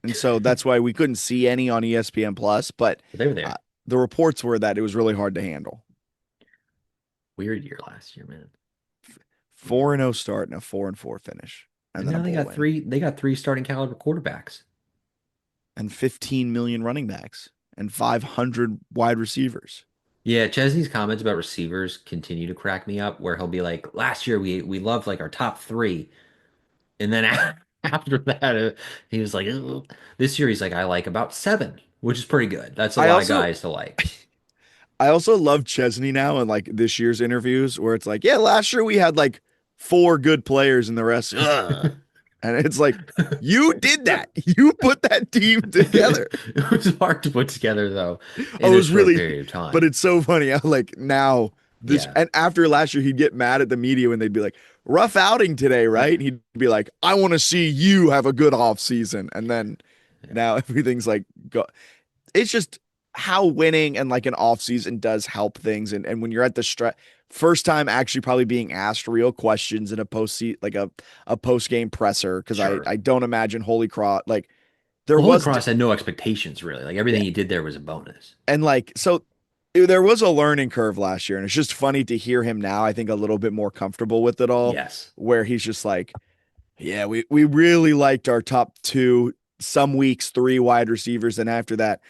Speaker 2: and so that's why we couldn't see any on ESPN Plus. But
Speaker 1: But they were
Speaker 2: uh,
Speaker 1: there.
Speaker 2: the reports were that it was really hard to handle.
Speaker 1: Weird year last year, man.
Speaker 2: 4-0 start and a 4-4 finish, and
Speaker 1: And
Speaker 2: then a
Speaker 1: now
Speaker 2: bowl win,
Speaker 1: they got three starting caliber quarterbacks.
Speaker 2: and 15 million running backs, and 500 wide receivers.
Speaker 1: Yeah, Chesney's comments about receivers continue to crack me up, where he'll be like, last year we loved like our top three. And then after that, he was like, "Ugh." This year he's like, I like about seven, which is pretty good. That's a
Speaker 2: I
Speaker 1: lot of
Speaker 2: also
Speaker 1: guys to like.
Speaker 2: I also love Chesney now and like this year's interviews where it's like, yeah, last year we had like four good players and the rest, and it's like, you did that. You put that team together.
Speaker 1: It was hard to put together though
Speaker 2: Oh,
Speaker 1: in
Speaker 2: it
Speaker 1: a
Speaker 2: was
Speaker 1: short
Speaker 2: really,
Speaker 1: period of
Speaker 2: but
Speaker 1: time.
Speaker 2: it's so funny. I like now this,
Speaker 1: Yeah.
Speaker 2: and after last year, he'd get mad at the media when they'd be like, rough outing today, right? And he'd be like, I want to see you have a good off season. And then
Speaker 1: Yeah.
Speaker 2: now everything's like, it's just how winning and like an off season does help things. And when you're at the first time actually probably being asked real questions in a a post game presser, because
Speaker 1: Sure.
Speaker 2: I don't imagine Holy Cross like there
Speaker 1: Holy
Speaker 2: was
Speaker 1: Cross had no expectations really. Like
Speaker 2: yeah,
Speaker 1: everything he did there was a bonus.
Speaker 2: and like so there was a learning curve last year, and it's just funny to hear him now. I think a little bit more comfortable with it all,
Speaker 1: Yes.
Speaker 2: where he's just like, yeah, we really liked our top two, some weeks three wide receivers, and after that,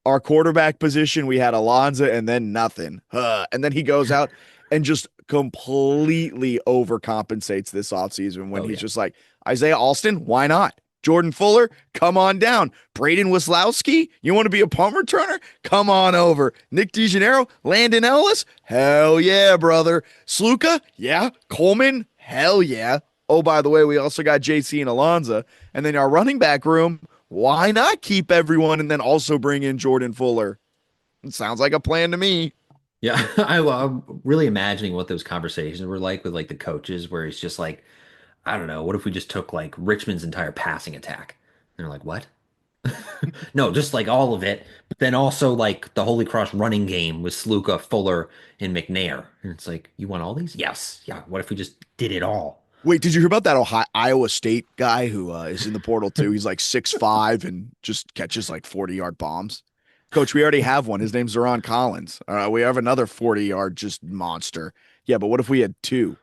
Speaker 2: our quarterback position we had Alonza and then nothing, and then he goes out and just completely overcompensates this offseason when
Speaker 1: Oh
Speaker 2: he's
Speaker 1: yeah.
Speaker 2: just like Isaiah Alston, why not? Jordan Fuller, come on down. Braden Wislowski, you want to be a punt returner? Come on over. Nick DeGennaro, Landon Ellis, hell yeah, brother. Sluka, yeah. Coleman, hell yeah. Oh, by the way, we also got JC and Alonza. And then our running back room, why not keep everyone and then also bring in Jordan Fuller? It sounds like a plan to me.
Speaker 1: Yeah. I'm really imagining what those conversations were like with like the coaches where he's just like, I don't know, what if we just took like Richmond's entire passing attack? And they're like, what? No, just like all of it, but then also like the Holy Cross running game with Sluka, Fuller, and McNair. And it's like, you want all these? Yes. Yeah. What if we just did it all?
Speaker 2: Wait, did you hear about that Iowa State guy who is in the portal too? He's like 6'5" and just catches like 40-yard bombs. Coach, we already have one. His name's Zeron Collins. We have another 40-yard just monster. Yeah, but what if we had two?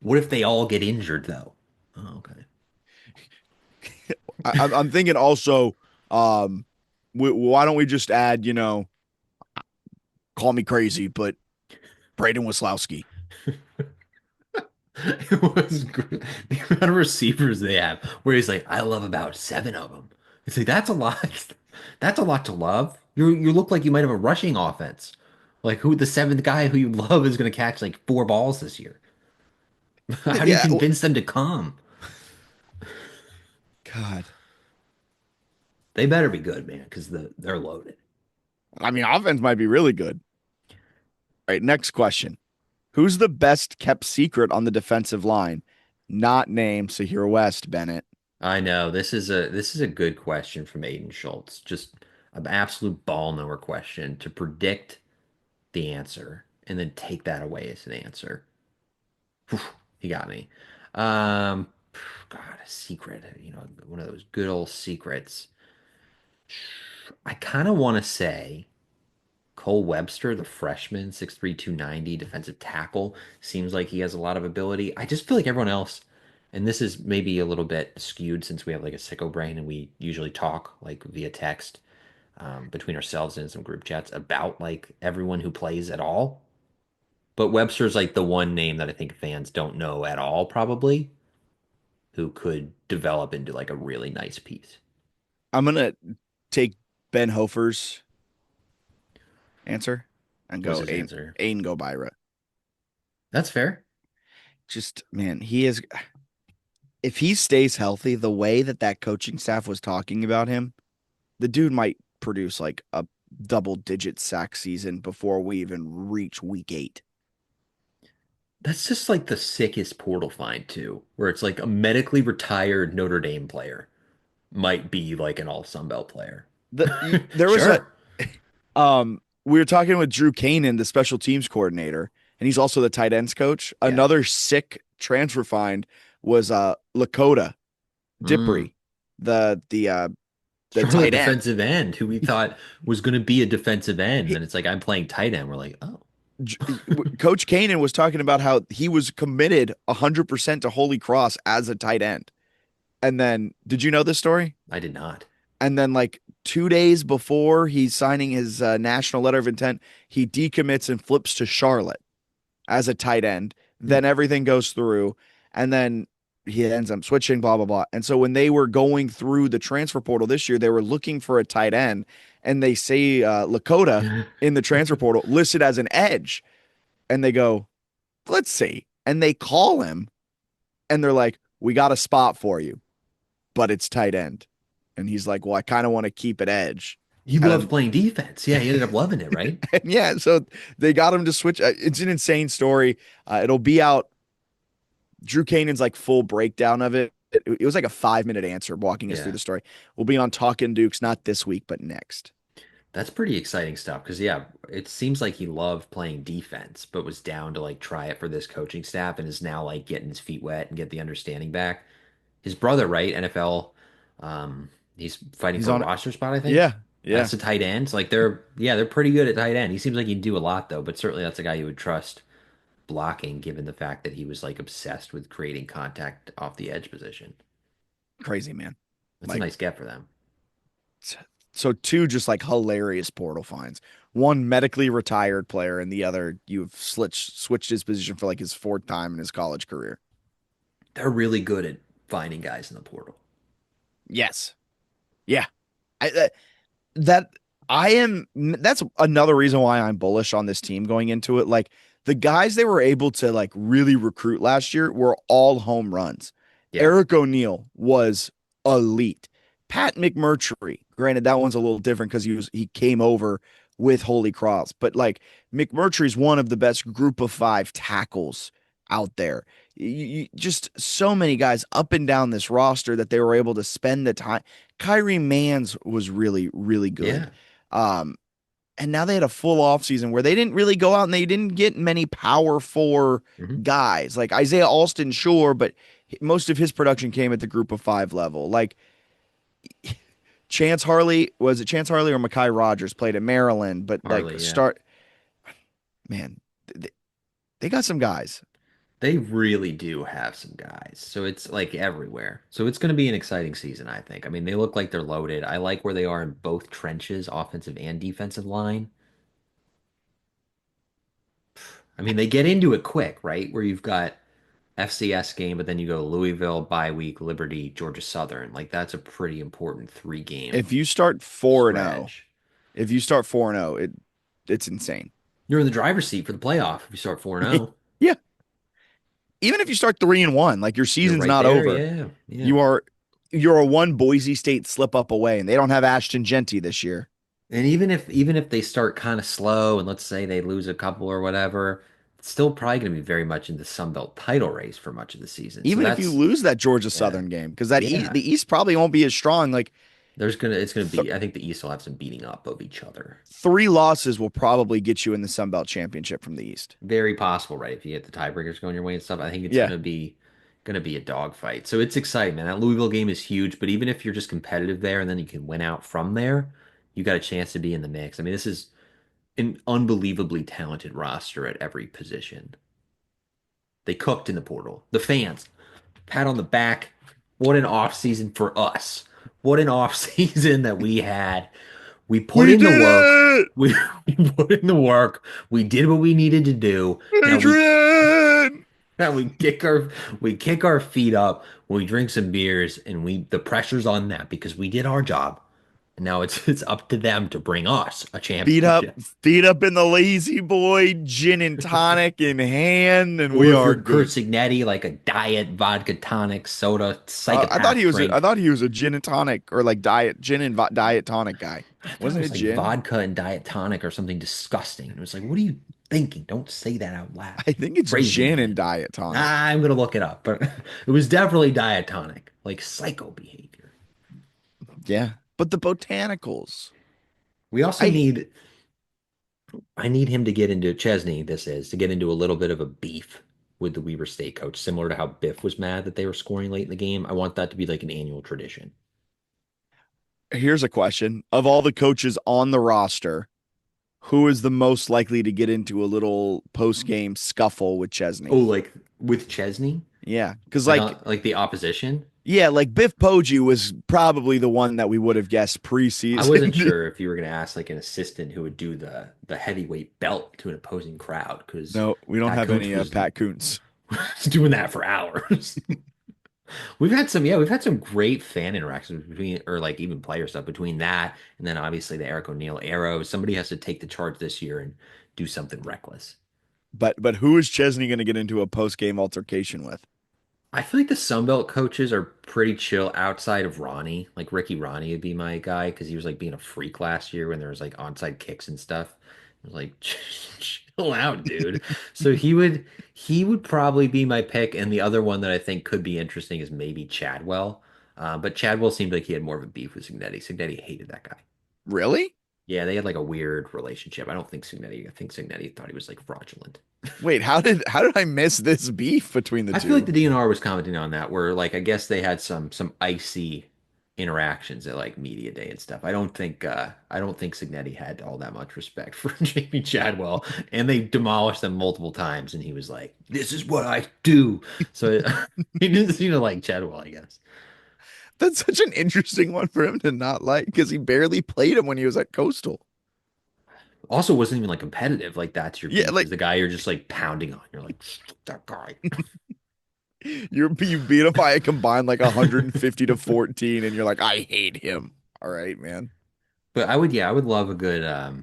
Speaker 1: What if they all get injured though? Oh, okay.
Speaker 2: I'm thinking also, why don't we just add, call me crazy, but Braden Wislowski.
Speaker 1: It was great. The amount of receivers they have, where he's like, I love about seven of them. It's like that's a lot. That's a lot to love. You look like you might have a rushing offense. Like who the seventh guy who you love is going to catch like four balls this year? How do you
Speaker 2: Yeah,
Speaker 1: convince them to come?
Speaker 2: God.
Speaker 1: They better be good, man, because they're loaded.
Speaker 2: I mean, offense might be really good. All right, next question. Who's the best kept secret on the defensive line? Not named Sahir West, Bennett.
Speaker 1: I know this is a good question from Aiden Schultz. Just an absolute ball knower question to predict the answer and then take that away as an answer. Whew, he got me. Um, God, a secret, one of those good old secrets. I kind of want to say Cole Webster, the freshman, 6'3", 290, defensive tackle, seems like he has a lot of ability. I just feel like everyone else, and this is maybe a little bit skewed since we have like a sicko brain and we usually talk like via text between ourselves and some group chats about like everyone who plays at all. But Webster's like the one name that I think fans don't know at all, probably, who could develop into like a really nice piece.
Speaker 2: I'm gonna take Ben Hofer's answer and
Speaker 1: Was
Speaker 2: go
Speaker 1: his answer?
Speaker 2: Aiden go Byra.
Speaker 1: That's fair.
Speaker 2: Just man, he is. If he stays healthy, the way that that coaching staff was talking about him, the dude might produce like a double-digit sack season before we even reach week 8.
Speaker 1: That's just like the sickest portal find too, where it's like a medically retired Notre Dame player might be like an all Sun Belt player.
Speaker 2: There was a
Speaker 1: Sure.
Speaker 2: we were talking with Drew Kanan, the special teams coordinator, and he's also the tight ends coach.
Speaker 1: Yeah.
Speaker 2: Another sick transfer find was Lakota
Speaker 1: Mm.
Speaker 2: Dippery, the
Speaker 1: Charlotte
Speaker 2: tight end.
Speaker 1: defensive end who we thought was going to be a defensive end. And then it's like, I'm playing tight end. We're like, oh,
Speaker 2: Coach Kanan was talking about how he was committed 100% to Holy Cross as a tight end. And then, did you know this story?
Speaker 1: I did not.
Speaker 2: And then, like 2 days before he's signing his national letter of intent, he decommits and flips to Charlotte as a tight end.
Speaker 1: Hmm.
Speaker 2: Then everything goes through, and then he ends up switching, blah, blah, blah. And so when they were going through the transfer portal this year, they were looking for a tight end, and they say Lakota in the transfer portal listed as an edge. And they go, let's see. And they call him, and they're like, we got a spot for you, but it's tight end. And he's like, well, I kind of want to keep it edge.
Speaker 1: He loves
Speaker 2: And,
Speaker 1: playing defense. Yeah, he ended up loving it, right?
Speaker 2: and yeah, so they got him to switch. It's an insane story. It'll be out. Drew Kanan's like full breakdown of it. It was like a 5-minute answer walking us through
Speaker 1: Yeah.
Speaker 2: the story. We'll be on Talking Dukes, not this week, but next.
Speaker 1: That's pretty exciting stuff because, yeah, it seems like he loved playing defense, but was down to like try it for this coaching staff and is now like getting his feet wet and get the understanding back. His brother, right? NFL, he's fighting
Speaker 2: He's
Speaker 1: for a
Speaker 2: on it.
Speaker 1: roster spot, I think.
Speaker 2: Yeah. Yeah.
Speaker 1: That's a tight end. So, like they're pretty good at tight end. He seems like he'd do a lot though, but certainly that's a guy you would trust blocking given the fact that he was like obsessed with creating contact off the edge position.
Speaker 2: Crazy, man.
Speaker 1: That's a
Speaker 2: Like,
Speaker 1: nice get for them.
Speaker 2: so two just like hilarious portal finds. One medically retired player, and the other you've switched his position for like his fourth time in his college career.
Speaker 1: They're really good at finding guys in the portal.
Speaker 2: Yes. Yeah. I, that I am that's another reason why I'm bullish on this team going into it. Like the guys they were able to like really recruit last year were all home runs.
Speaker 1: Yeah.
Speaker 2: Eric O'Neill was elite. Pat McMurtry, granted that one's a little different because he came over with Holy Cross, but like McMurtry's one of the best group of 5 tackles out there. Just so many guys up and down this roster that they were able to spend the time. Kyrie Mans was really, really good.
Speaker 1: Yeah.
Speaker 2: Um, and now they had a full offseason where they didn't really go out and they didn't get many power 4
Speaker 1: Hmm.
Speaker 2: guys like Isaiah Alston, sure, but most of his production came at the group of 5 level. Like Chance Harley, was it Chance Harley or Mekhi Rogers played at Maryland, but like
Speaker 1: Harley, yeah.
Speaker 2: start, man, they got some guys.
Speaker 1: They really do have some guys. So it's like everywhere. So it's going to be an exciting season, I think. I mean, they look like they're loaded. I like where they are in both trenches, offensive and defensive line. I mean, they get into it quick, right? Where you've got FCS game, but then you go Louisville, bye week, Liberty, Georgia Southern. Like that's a pretty important 3 game
Speaker 2: If you start 4-0,
Speaker 1: stretch.
Speaker 2: if you start 4-0, it's insane.
Speaker 1: You're in the driver's seat for the playoff if you start 4-0.
Speaker 2: Yeah. Even if you start 3-1, like your
Speaker 1: You're
Speaker 2: season's
Speaker 1: right
Speaker 2: not
Speaker 1: there.
Speaker 2: over.
Speaker 1: Yeah. Yeah.
Speaker 2: You are you're a one Boise State slip up away, and they don't have Ashton Genty this year.
Speaker 1: And even if they start kind of slow and let's say they lose a couple or whatever, it's still probably going to be very much in the Sun Belt title race for much of the season. So
Speaker 2: Even if you
Speaker 1: that's
Speaker 2: lose that Georgia
Speaker 1: yeah.
Speaker 2: Southern game, because
Speaker 1: Yeah.
Speaker 2: the East probably won't be as strong. Like
Speaker 1: It's gonna
Speaker 2: th-
Speaker 1: be I think the East will have some beating up of each other.
Speaker 2: 3 losses will probably get you in the Sun Belt championship from the East.
Speaker 1: Very possible, right? If you get the tiebreakers going your way and stuff, I think it's
Speaker 2: Yeah.
Speaker 1: gonna be a dogfight. So it's exciting, man. That Louisville game is huge, but even if you're just competitive there and then you can win out from there, you got a chance to be in the mix. I mean, this is an unbelievably talented roster at every position. They cooked in the portal. The fans, pat on the back. What an off season for us. What an off season that we had. We put
Speaker 2: We
Speaker 1: in the
Speaker 2: did
Speaker 1: work.
Speaker 2: it,
Speaker 1: We put in the work. We did what we needed to do. Now we
Speaker 2: Adrian.
Speaker 1: That we kick our feet up, we drink some beers, and the pressure's on them because we did our job. And now it's up to them to bring us a
Speaker 2: Feet up,
Speaker 1: championship.
Speaker 2: feet up in the lazy boy, gin and tonic in hand, and we
Speaker 1: Or if
Speaker 2: are
Speaker 1: you're Kurt
Speaker 2: good.
Speaker 1: Signetti, like a diet vodka tonic soda psychopath
Speaker 2: I
Speaker 1: drink.
Speaker 2: thought he was a gin and tonic or like diet gin and diet tonic guy.
Speaker 1: I thought it
Speaker 2: Wasn't
Speaker 1: was
Speaker 2: it
Speaker 1: like
Speaker 2: gin?
Speaker 1: vodka and diet tonic or something disgusting. It was like, what are you thinking? Don't say that out loud.
Speaker 2: I think it's
Speaker 1: Crazy
Speaker 2: gin
Speaker 1: man.
Speaker 2: and diet tonic.
Speaker 1: I'm gonna look it up, but it was definitely diet tonic, like psycho behavior.
Speaker 2: Yeah, but the botanicals.
Speaker 1: We also
Speaker 2: I
Speaker 1: need I need him to get into Chesney, to get into a little bit of a beef with the Weaver State coach, similar to how Biff was mad that they were scoring late in the game. I want that to be like an annual tradition.
Speaker 2: Here's a question: of all the coaches on the roster, who is the most likely to get into a little post game scuffle with
Speaker 1: Oh,
Speaker 2: Chesney?
Speaker 1: like with Chesney,
Speaker 2: Yeah, because
Speaker 1: like like the opposition.
Speaker 2: yeah, like Biff Poggi was probably the one that we would have guessed
Speaker 1: I wasn't
Speaker 2: preseason.
Speaker 1: sure if you were going to ask like an assistant who would do the heavyweight belt to an opposing crowd because
Speaker 2: No, we don't
Speaker 1: Pat
Speaker 2: have
Speaker 1: Coons
Speaker 2: any
Speaker 1: was
Speaker 2: Pat Coons.
Speaker 1: doing that for hours. We've had some great fan interactions between, or like even player stuff between that, and then obviously the Eric O'Neill arrow. Somebody has to take the charge this year and do something reckless.
Speaker 2: But who is Chesney going to get into a post game altercation with?
Speaker 1: I feel like the Sunbelt coaches are pretty chill outside of Ronnie. Like Ricky Ronnie would be my guy because he was like being a freak last year when there was like onside kicks and stuff. I was like, chill out, dude. So he would probably be my pick. And the other one that I think could be interesting is maybe Chadwell. But Chadwell seemed like he had more of a beef with Signetti. Signetti hated that guy.
Speaker 2: Really?
Speaker 1: Yeah, they had like a weird relationship. I think Signetti thought he was like fraudulent.
Speaker 2: Wait, how did I miss this beef between the
Speaker 1: I feel like
Speaker 2: two?
Speaker 1: the DNR was commenting on that, where like I guess they had some icy interactions at like media day and stuff. I don't think Signetti had all that much respect for Jamie Chadwell, and they demolished them multiple times, and he was like, "This is what I do." So he didn't seem to like Chadwell, I guess.
Speaker 2: That's such an interesting one for him to not like because he barely played him when he was at Coastal.
Speaker 1: Also, wasn't even like competitive. Like that's your
Speaker 2: Yeah,
Speaker 1: beef is
Speaker 2: like
Speaker 1: the guy you're just like pounding on. You're like that guy.
Speaker 2: you beat him by a combined like 150 to 14, and you're like, I hate him. All right, man.
Speaker 1: But I would love a good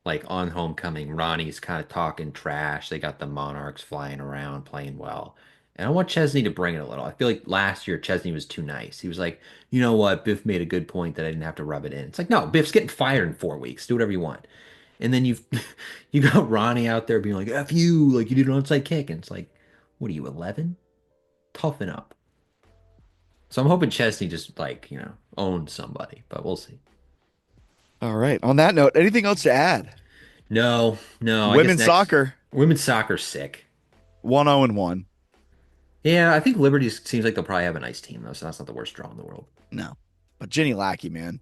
Speaker 1: like on homecoming, Ronnie's kind of talking trash. They got the Monarchs flying around, playing well. And I want Chesney to bring it a little. I feel like last year Chesney was too nice. He was like, you know what? Biff made a good point that I didn't have to rub it in. It's like, no, Biff's getting fired in 4 weeks. Do whatever you want. And then you've you got Ronnie out there being like, F you, like you did an onside kick. And it's like, what are you, 11? Toughen up. So I'm hoping Chesney just like, owns somebody, but we'll see.
Speaker 2: All right. On that note, anything else to add?
Speaker 1: No, no, I guess
Speaker 2: Women's
Speaker 1: next
Speaker 2: soccer,
Speaker 1: women's soccer's sick.
Speaker 2: 1-0 and 1.
Speaker 1: Yeah, I think Liberty seems like they'll probably have a nice team though, so that's not the worst draw in the world.
Speaker 2: No. But Jenny Lackey, man.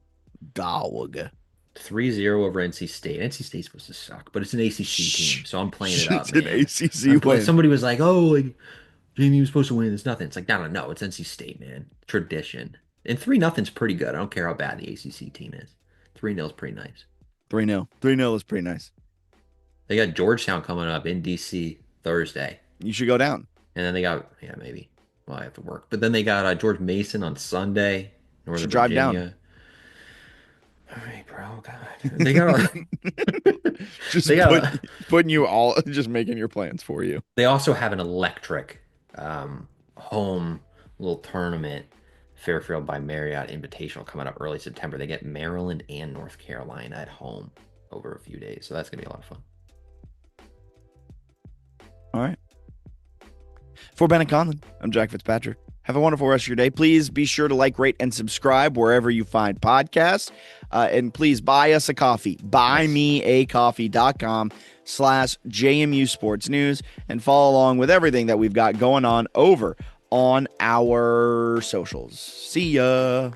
Speaker 2: Dog.
Speaker 1: 3-0 over NC State. NC State's supposed to suck, but it's an ACC
Speaker 2: Shh.
Speaker 1: team, so I'm playing it up,
Speaker 2: It's an
Speaker 1: man.
Speaker 2: ACC win.
Speaker 1: Somebody was like, "Oh, like JMU was supposed to win." It's nothing. It's like, no, no, no. It's NC State, man. Tradition. And 3-0's pretty good. I don't care how bad the ACC team is. 3-0 is pretty nice.
Speaker 2: 3-0. 3-0 is pretty nice.
Speaker 1: They got Georgetown coming up in DC Thursday,
Speaker 2: You should go down.
Speaker 1: and then they got maybe. Well, I have to work, but then they got George Mason on Sunday,
Speaker 2: You
Speaker 1: Northern
Speaker 2: should drive down.
Speaker 1: Virginia. All right, bro. God, they got they
Speaker 2: Just
Speaker 1: got
Speaker 2: putting you all just making your plans for you.
Speaker 1: they also have an electric home little tournament, Fairfield by Marriott Invitational coming up early September. They get Maryland and North Carolina at home over a few days, so that's gonna be a lot of fun.
Speaker 2: All right. For Ben and Conlon, I'm Jack Fitzpatrick. Have a wonderful rest of your day. Please be sure to like, rate, and subscribe wherever you find podcasts. And please buy us a coffee.
Speaker 1: Yes.
Speaker 2: Buymeacoffee.com/JMU Sports News and follow along with everything that we've got going on over on our socials. See ya.